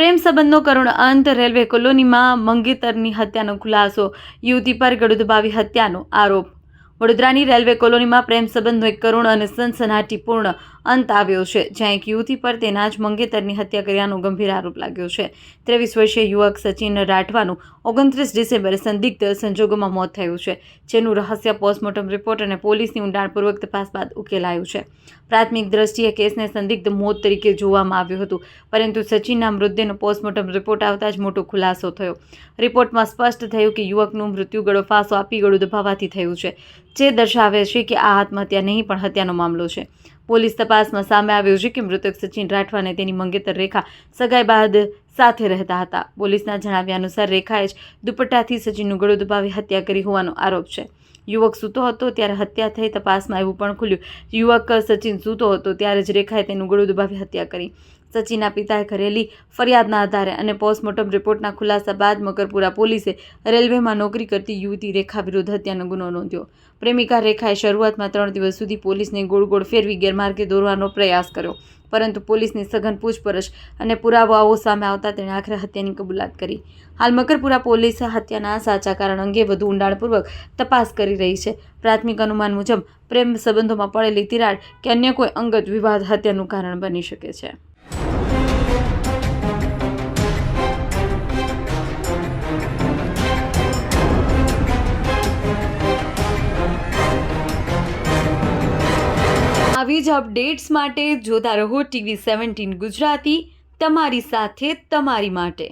પ્રેમ સંબંધનો કરુણ અંત, રેલવે કોલોનીમાં મંગેતરની હત્યાનો ખુલાસો, યુવતી પર ગળું દબાવી હત્યાનો આરોપ। વડોદરાની રેલવે કોલોનીમાં પ્રેમ સંબંધનો એક કરુણ અને સનસનાટીપૂર્ણ અંત આવ્યો છે, જ્યાં એક યુવતી પર તેના જ મંગેતરની હત્યા કર્યાનો ગંભીર આરોપ લાગ્યો છે। 23 વર્ષીય યુવક સચિન રાઠવાનું 29 ડિસેમ્બરે સંદિગ્ધ સંજોગોમાં મોત થયું છે, જેનું રહસ્ય પોસ્ટમોર્ટમ રિપોર્ટ અને પોલીસની ઊંડાણપૂર્વક તપાસ બાદ ઉકેલાયું છે। પ્રાથમિક દ્રષ્ટિએ કેસને સંદિગ્ધ મોત તરીકે જોવામાં આવ્યું હતું, પરંતુ સચિનના મૃતદેહનો પોસ્ટમોર્ટમ રિપોર્ટ આવતા જ મોટો ખુલાસો થયો। રિપોર્ટમાં સ્પષ્ટ થયું કે યુવકનું મૃત્યુ ગળો ફાંસો આપી ગળું દબાવવાથી થયું છે, જે દર્શાવે છે કે આ આત્મહત્યા નહીં પણ હત્યાનો મામલો છે। પોલીસ તપાસમાં સામે આવ્યું છે કે મૃતક સચિન રાઠવા અને તેની મંગેતર રેખા સગાઈ બાદ સાથે રહેતા હતા। પોલીસના જણાવ્યા અનુસાર રેખાએ જ દુપટ્ટાથી સચિનનું ગળું દબાવી હત્યા કરી હોવાનો આરોપ છે। યુવક સૂતો હતો ત્યારે હત્યા થઈ। તપાસમાં એવું પણ ખુલ્યું, યુવક સચિન સૂતો હતો ત્યારે જ રેખાએ તેનું ગળું દબાવી હત્યા કરી। સચિનના પિતાએ કરેલી ફરિયાદના આધારે અને પોસ્ટમોર્ટમ રિપોર્ટના ખુલાસા બાદ મકરપુરા પોલીસે રેલવેમાં નોકરી કરતી યુવતી રેખા વિરુદ્ધ હત્યાનો ગુનો નોંધ્યો। પ્રેમિકા રેખાએ શરૂઆતમાં 3 દિવસ સુધી પોલીસને ગોળ ફેરવી ગેરમાર્ગે દોરવાનો પ્રયાસ કર્યો, પરંતુ પોલીસની સઘન પૂછપરછ અને પુરાવાઓ સામે આવતા તેણે આખરે હત્યાની કબૂલાત કરી। હાલ મકરપુરા પોલીસ હત્યાના સાચા કારણ અંગે વધુ ઊંડાણપૂર્વક તપાસ કરી રહી છે। પ્રાથમિક અનુમાન મુજબ પ્રેમ સંબંધોમાં પડેલી તિરાડ કે અન્ય કોઈ અંગત વિવાદ હત્યાનું કારણ બની શકે છે। આવી જ અપડેટ્સ માટે જોતા રહો TV17 ગુજરાતી, તમારી સાથે તમારી માટે।